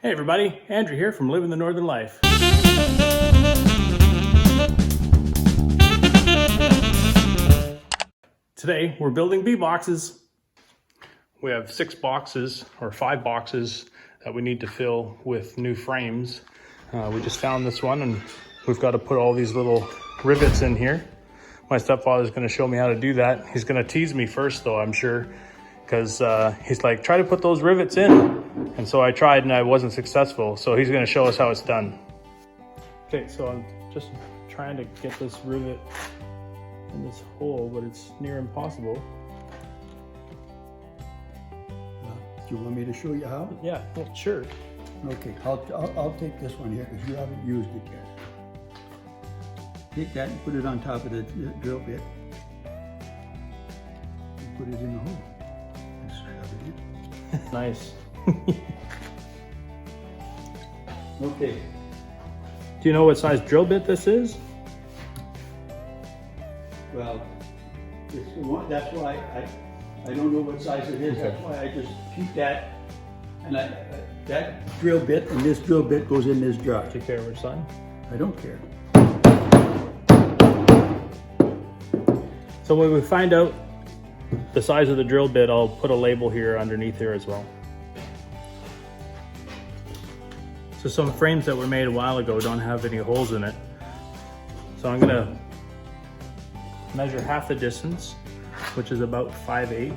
Hey everybody, Andrew here from Living the Northern Life. Today we're building bee boxes. We have 6 boxes or 5 boxes that we need to fill with new frames. We just found this one and we've got to put all these little rivets in here. My stepfather's going to show me how to do that. He's going to tease me first though, I'm sure, because he's like, try to put those rivets in. And so I tried and I wasn't successful. So he's going to show us how it's done. Okay, so I'm just trying to get this rivet in this hole, but it's near impossible. Do you want me to show you how? Yeah, well, sure. Okay, I'll take this one here because you haven't used it yet. Take that and put it on top of the drill bit. And put it in the hole. And shove it in. Nice. Okay. Do you know what size drill bit this is? Well, it's the one, that's why I don't know what size it is. Okay. That's why I just keep that. And that drill bit and this drill bit goes in this jar. Do you care which side? I don't care. So when we find out the size of the drill bit, I'll put a label here underneath here as well. So some frames that were made a while ago don't have any holes in it. So I'm gonna measure half the distance, which is about 5/8.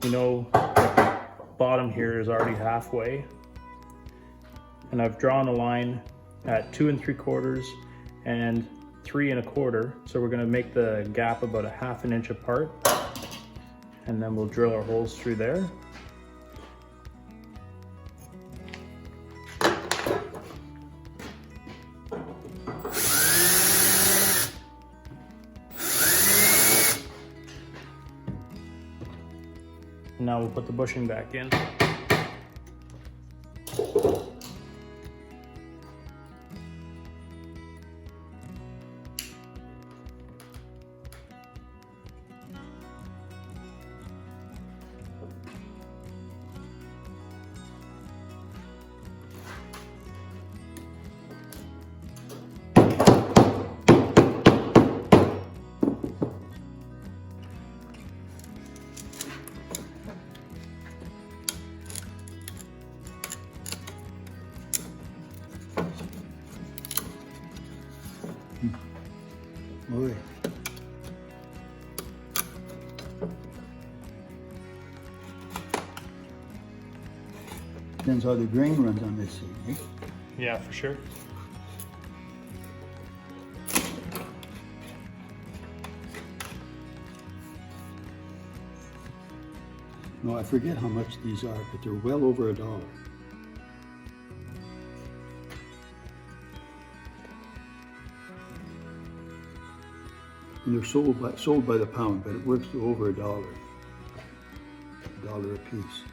You know, bottom here is already halfway. And I've drawn a line at 2 3/4 and 3 1/4. So we're gonna make the gap about 1/2 inch apart. And then we'll drill our holes through there. And now we'll put the bushing back in. Boy. Depends how the grain runs on this thing, eh? Yeah, for sure. No, I forget how much these are, but they're well over $1. And they're sold by the pound, but it works to over $1. $1 a piece.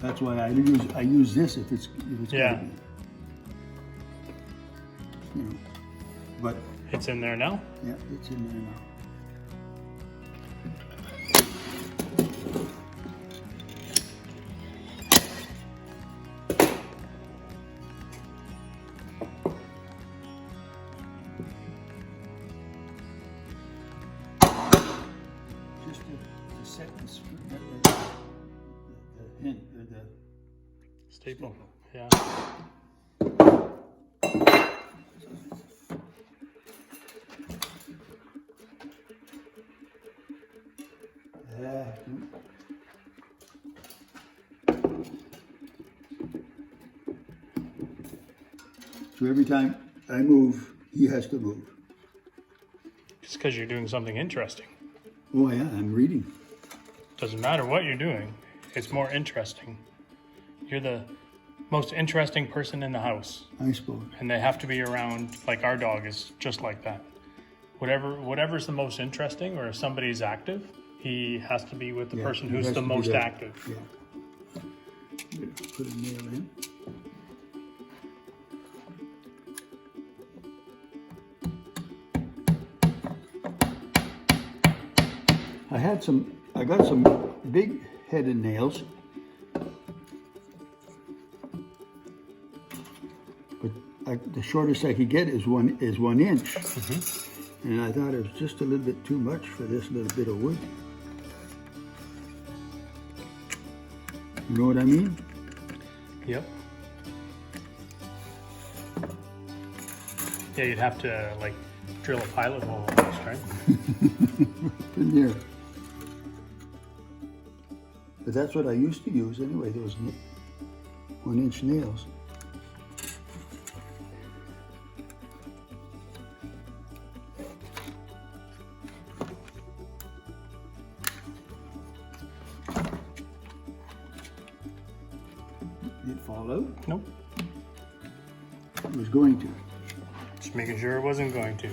That's why I use this if it's Yeah. gonna be, you know. But It's in there now. yeah, it's in there now. Just to set the screw, the Staple. Yeah. So every time I move, he has to move. It's because you're doing something interesting. Oh yeah, I'm reading. Doesn't matter what you're doing. It's more interesting. You're the most interesting person in the house. I suppose. And they have to be around, like our dog is just like that. Whatever's the most interesting, or if somebody's active, he has to be with the person he who's has the to be most there. active. Yeah. I'm gonna put a nail in. I got some big headed nails, but the shortest I could get is one inch. And I thought it was just a little bit too much for this little bit of wood. You know what I mean? Yep. Yeah, you'd have to like drill a pilot hole almost, right? In there. But that's what I used to use anyway, those 1-inch nails. Did it fall out? Nope. It was going to. Just making sure it wasn't going to.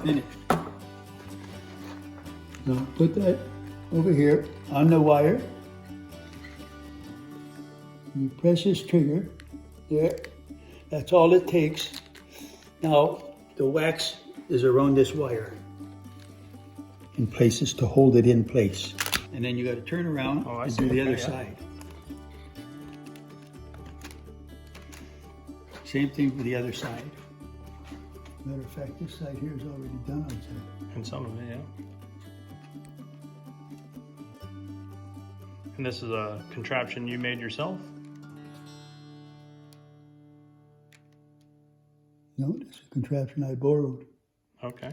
Finished. Now put that over here on the wire. You press this trigger. There. That's all it takes. Now the wax is around this wire in places to hold it in place. And then you got to turn around and do the other side. Same thing for the other side. Matter of fact, this side here is already done, I'd say. And some of it, yeah. And this is a contraption you made yourself? No, it's a contraption I borrowed. Okay.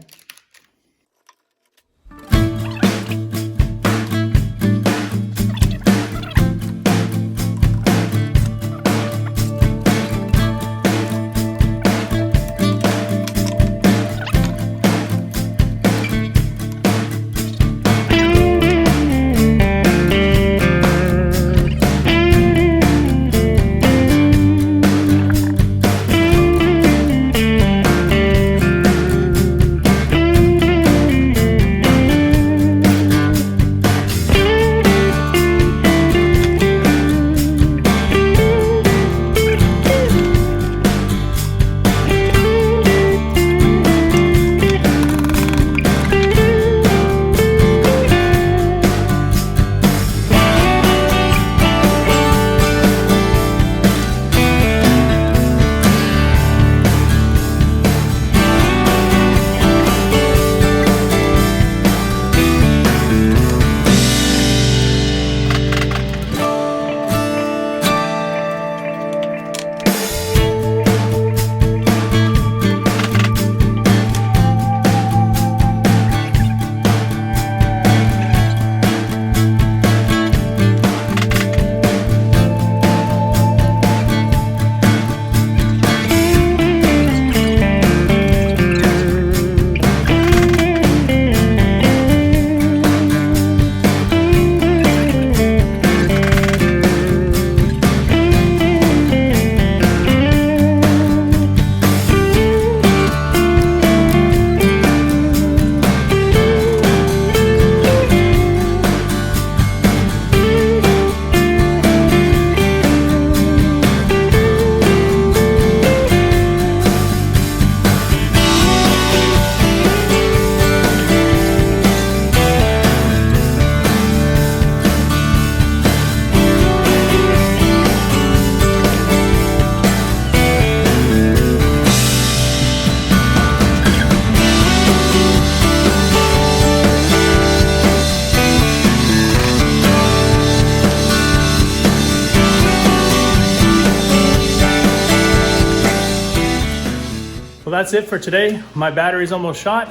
Well, that's it for today. My battery's almost shot,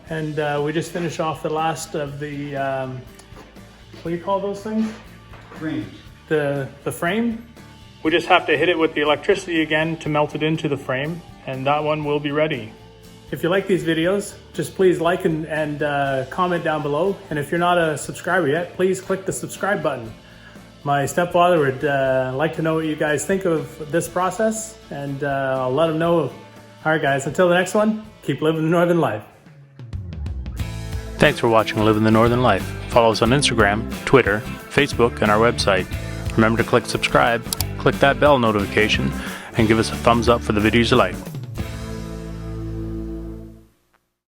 and we just finished off the last of the, what do you call those things? Frames. The frame. We just have to hit it with the electricity again to melt it into the frame, and that one will be ready. If you like these videos, just please like and comment down below. And if you're not a subscriber yet, please click the subscribe button. My stepfather would like to know what you guys think of this process, and I'll let him know. All right, guys, until the next one, keep living the Northern life. Thanks for watching Living the Northern Life. Follow us on Instagram, Twitter, Facebook, and our website. Remember to click subscribe, click that bell notification, and give us a thumbs up for the videos you like.